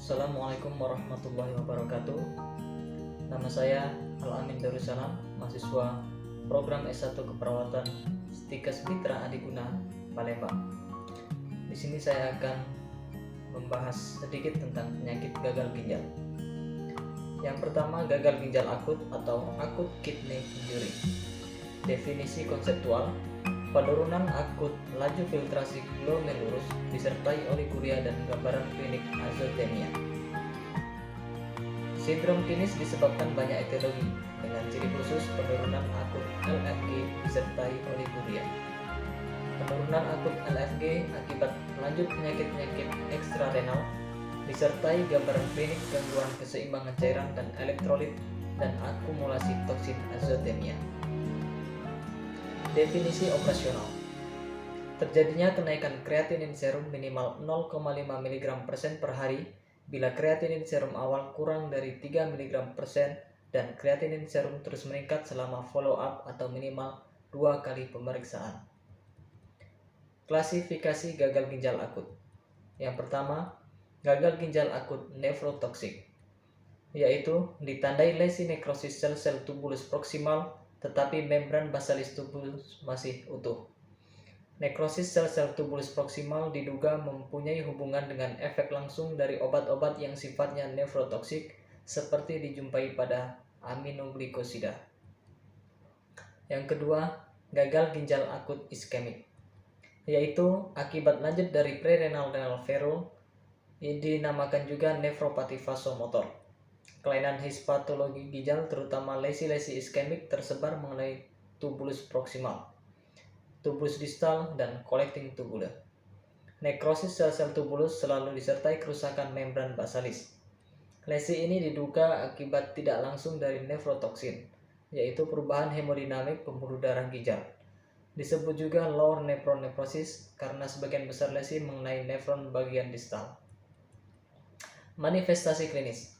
Assalamualaikum warahmatullahi wabarakatuh. Nama saya Al-Amin Darussalam, mahasiswa program S1 Keperawatan Stikes Mitra Adiguna, Palembang. Di sini saya akan membahas sedikit tentang penyakit gagal ginjal. Yang pertama, gagal ginjal akut atau acute kidney injury. Definisi konseptual: penurunan akut laju filtrasi glomerulus disertai oliguria dan gambaran klinik azotemia. Sindrom klinis disebabkan banyak etiologi, dengan ciri khusus penurunan akut LFG disertai oliguria. Penurunan akut LFG akibat lanjut penyakit-penyakit ekstrarenal disertai gambaran klinik gangguan keseimbangan cairan dan elektrolit dan akumulasi toksin azotemia. Definisi operasional: terjadinya kenaikan kreatinin serum minimal 0,5 mg/% per hari bila kreatinin serum awal kurang dari 3 mg/% dan kreatinin serum terus meningkat selama follow up atau minimal 2 kali pemeriksaan. Klasifikasi gagal ginjal akut. Yang pertama, gagal ginjal akut nefrotoksik, yaitu ditandai lesi nekrosis sel-sel tubulus proksimal tetapi membran basalis tubulus masih utuh. Nekrosis sel-sel tubulus proksimal diduga mempunyai hubungan dengan efek langsung dari obat-obat yang sifatnya nefrotoksik seperti dijumpai pada aminoglikosida. Yang kedua, gagal ginjal akut iskemik, yaitu akibat lanjut dari prerenal renal ferrule, dinamakan juga nefropati vasomotor. Kelainan histopatologi ginjal terutama lesi-lesi iskemik tersebar mengenai tubulus proksimal, tubulus distal, dan collecting tubule. Nekrosis sel-sel tubulus selalu disertai kerusakan membran basalis. Lesi ini diduga akibat tidak langsung dari nefrotoksin, yaitu perubahan hemodinamik pembuluh darah ginjal. Disebut juga lower nephron necrosis karena sebagian besar lesi mengenai nefron bagian distal. Manifestasi klinis.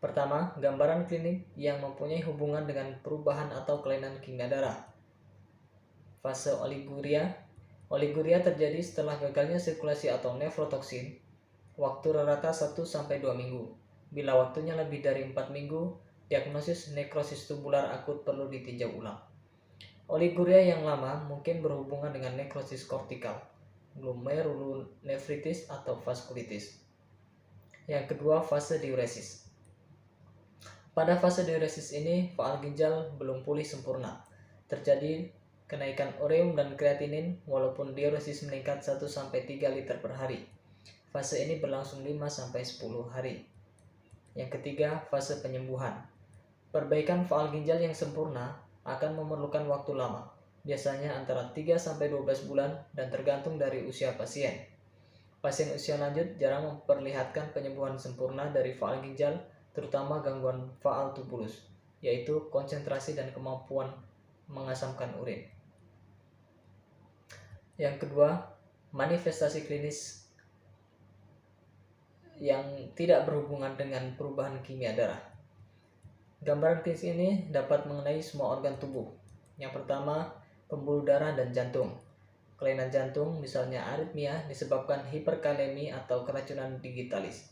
Pertama, gambaran klinik yang mempunyai hubungan dengan perubahan atau kelainan kimia darah. Fase oliguria. Oliguria terjadi setelah gagalnya sirkulasi atau nefrotoksin. Waktu rata 1-2 minggu. Bila waktunya lebih dari 4 minggu, diagnosis nekrosis tubular akut perlu ditinjau ulang. Oliguria yang lama mungkin berhubungan dengan nekrosis kortikal, glomerulonefritis atau vaskulitis. Yang kedua, fase diuresis. Pada fase diuresis ini, faal ginjal belum pulih sempurna. Terjadi kenaikan ureum dan kreatinin walaupun diuresis meningkat 1-3 liter per hari. Fase ini berlangsung 5-10 hari. Yang ketiga, fase penyembuhan. Perbaikan faal ginjal yang sempurna akan memerlukan waktu lama, biasanya antara 3-12 bulan dan tergantung dari usia pasien. Pasien usia lanjut jarang memperlihatkan penyembuhan sempurna dari faal ginjal, terutama gangguan faal tubulus, yaitu konsentrasi dan kemampuan mengasamkan urin. Yang kedua, manifestasi klinis yang tidak berhubungan dengan perubahan kimia darah. Gambaran klinis ini dapat mengenai semua organ tubuh. Yang pertama, pembuluh darah dan jantung. Kelainan jantung, misalnya aritmia, disebabkan hiperkalemi atau keracunan digitalis.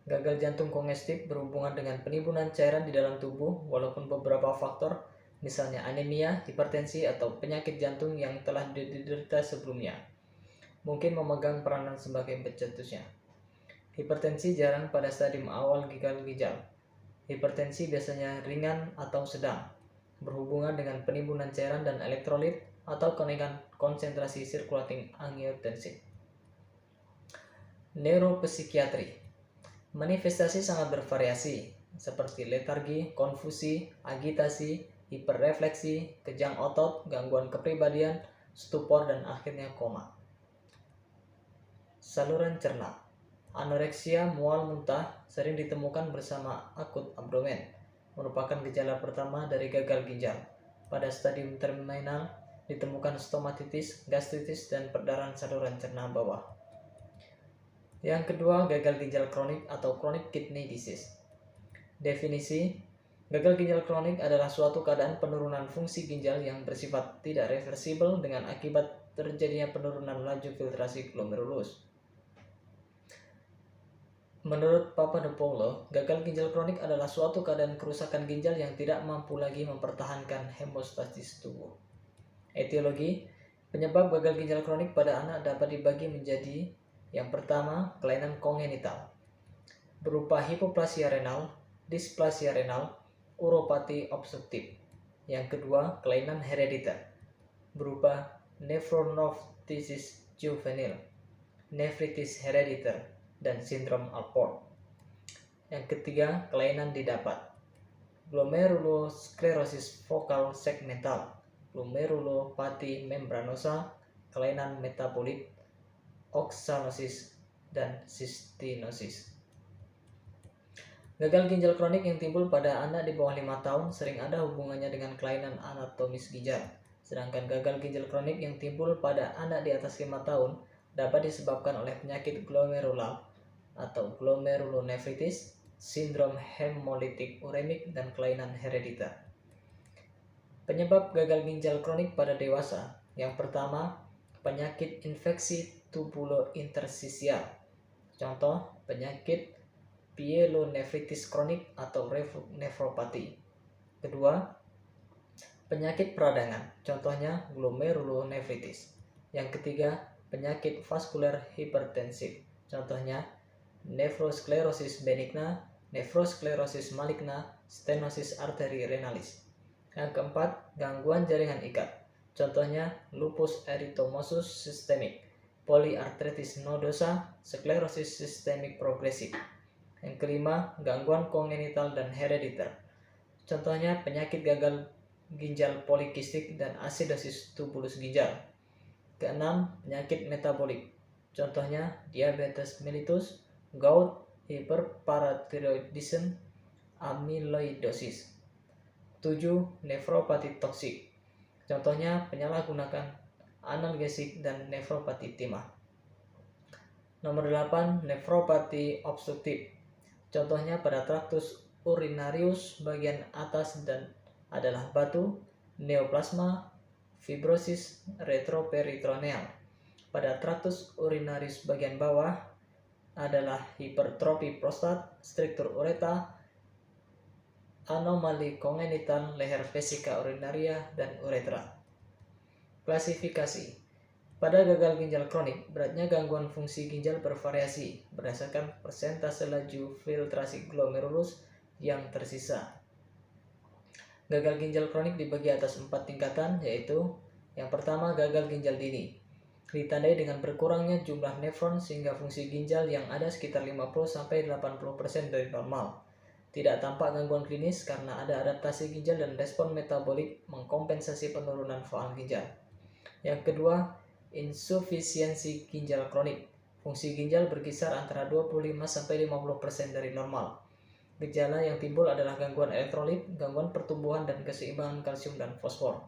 Gagal jantung kongestif berhubungan dengan penimbunan cairan di dalam tubuh, walaupun beberapa faktor, misalnya anemia, hipertensi, atau penyakit jantung yang telah diderita sebelumnya, mungkin memegang peranan sebagai pencetusnya. Hipertensi jarang pada stadium awal gagal ginjal. Hipertensi biasanya ringan atau sedang, berhubungan dengan penimbunan cairan dan elektrolit atau kenaikan konsentrasi circulating angiotensin. Neuropsikiatri. Manifestasi sangat bervariasi, seperti letargi, konfusi, agitasi, hiperrefleksi, kejang otot, gangguan kepribadian, stupor, dan akhirnya koma. Saluran cerna. Anoreksia, mual, muntah sering ditemukan bersama akut abdomen, merupakan gejala pertama dari gagal ginjal. Pada stadium terminal ditemukan stomatitis, gastritis, dan perdarahan saluran cerna bawah. Yang kedua, gagal ginjal kronik atau chronic kidney disease. Definisi: gagal ginjal kronik adalah suatu keadaan penurunan fungsi ginjal yang bersifat tidak reversibel dengan akibat terjadinya penurunan laju filtrasi glomerulus. Menurut Papadopoulou, gagal ginjal kronik adalah suatu keadaan kerusakan ginjal yang tidak mampu lagi mempertahankan hemostasis tubuh. Etiologi, penyebab gagal ginjal kronik pada anak dapat dibagi menjadi yang pertama, kelainan kongenital berupa hipoplasia renal, displasia renal, uropati obstruktif. Yang kedua, kelainan herediter berupa nephronophthisis juvenil, nefritis herediter, dan sindrom Alport. Yang ketiga, kelainan didapat glomerulosclerosis vokal segmental, glomerulopati membranosa, kelainan metabolit, oxalosis, dan cystinosis. Gagal ginjal kronik yang timbul pada anak di bawah 5 tahun sering ada hubungannya dengan kelainan anatomis ginjal. Sedangkan gagal ginjal kronik yang timbul pada anak di atas 5 tahun dapat disebabkan oleh penyakit glomerular atau glomerulonefritis, sindrom hemolitik uremik, dan kelainan herediter. Penyebab gagal ginjal kronik pada dewasa. Yang pertama, penyakit infeksi tubulointersisial. Contoh, penyakit pyelonefritis kronik atau nefropati. Kedua, penyakit peradangan. Contohnya glomerulonefritis. Yang ketiga, penyakit vaskuler hipertensif. Contohnya nefrosklerosis benigna, nefrosklerosis maligna, stenosis arteri renalis. Yang keempat, gangguan jaringan ikat. Contohnya lupus erythematosus sistemik, poliartritis nodosa, sklerosis sistemik progresif. Yang kelima, gangguan kongenital dan herediter. Contohnya penyakit gagal ginjal polikistik dan asidosis tubulus ginjal. Keenam, penyakit metabolik. Contohnya diabetes mellitus, gout, hyperparathyroidism, amyloidosis. 7. Nefropati toksik. Contohnya penyalahgunaan analgesik dan nefropati timah. Nomor 8. Nefropati obstruktif. Contohnya pada traktus urinarius bagian atas dan adalah batu, neoplasma, fibrosis retroperitoneal. Pada traktus urinarius bagian bawah adalah hipertrofi prostat, struktur ureta, anomali kongenital leher vesika urinaria, dan uretra. Klasifikasi. Pada gagal ginjal kronik, beratnya gangguan fungsi ginjal bervariasi berdasarkan persentase laju filtrasi glomerulus yang tersisa. Gagal ginjal kronik dibagi atas 4 tingkatan, yaitu yang pertama, gagal ginjal dini. Ditandai dengan berkurangnya jumlah nefron sehingga fungsi ginjal yang ada sekitar 50-80% dari normal. Tidak tampak gangguan klinis karena ada adaptasi ginjal dan respon metabolik mengkompensasi penurunan faal ginjal. Yang kedua, insufisiensi ginjal kronik. Fungsi ginjal berkisar antara 25-50% dari normal. Gejala yang timbul adalah gangguan elektrolit, gangguan pertumbuhan dan keseimbangan kalsium dan fosfor.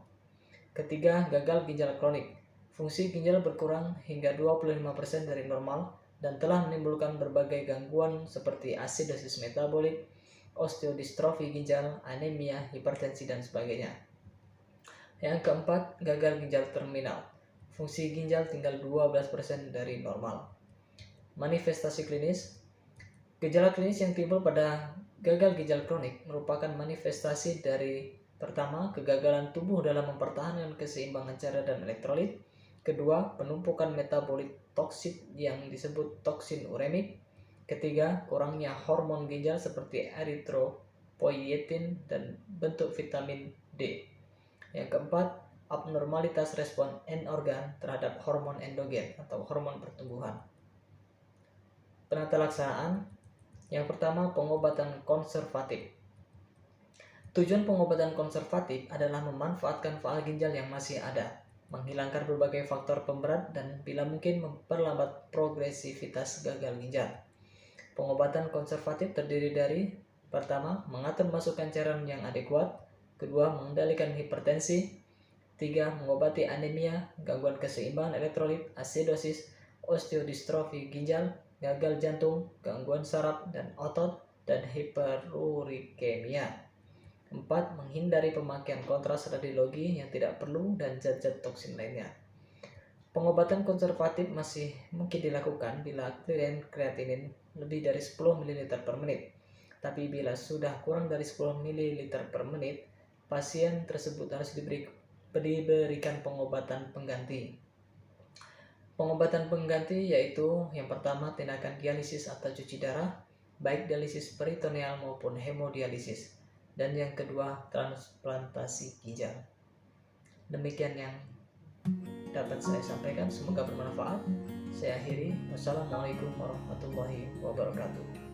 Ketiga, gagal ginjal kronik. Fungsi ginjal berkurang hingga 25% dari normal dan telah menimbulkan berbagai gangguan seperti asidosis metabolik, osteodistrofi ginjal, anemia, hipertensi, dan sebagainya. Yang keempat, gagal ginjal terminal. Fungsi ginjal tinggal 12% dari normal. Manifestasi klinis. Gejala klinis yang timbul pada gagal ginjal kronik merupakan manifestasi dari pertama, kegagalan tubuh dalam mempertahankan keseimbangan cairan dan elektrolit. Kedua, penumpukan metabolit toksik yang disebut toksin uremik. Ketiga, kurangnya hormon ginjal seperti erythropoietin dan bentuk vitamin D. Yang keempat, abnormalitas respon N-organ terhadap hormon endogen atau hormon pertumbuhan. Penata laksanaan. Yang pertama, pengobatan konservatif. Tujuan pengobatan konservatif adalah memanfaatkan faal ginjal yang masih ada, menghilangkan berbagai faktor pemberat, dan bila mungkin memperlambat progresivitas gagal ginjal. Pengobatan konservatif terdiri dari pertama, mengatur masukan cairan yang adekuat. Kedua, mengendalikan hipertensi. Tiga, mengobati anemia, gangguan keseimbangan elektrolit, asidosis, osteodistrofi ginjal, gagal jantung, gangguan saraf dan otot, dan hiperurikemia. 4. Menghindari pemakaian kontras radiologi yang tidak perlu dan zat-zat toksin lainnya. Pengobatan konservatif masih mungkin dilakukan bila clearance kreatinin lebih dari 10 ml per menit. Tapi bila sudah kurang dari 10 ml per menit, pasien tersebut harus diberikan pengobatan pengganti. Pengobatan pengganti yaitu yang pertama tindakan dialisis atau cuci darah, baik dialisis peritoneal maupun hemodialisis. Dan yang kedua, transplantasi ginjal. Demikian yang dapat saya sampaikan, semoga bermanfaat. Saya akhiri. Wassalamualaikum warahmatullahi wabarakatuh.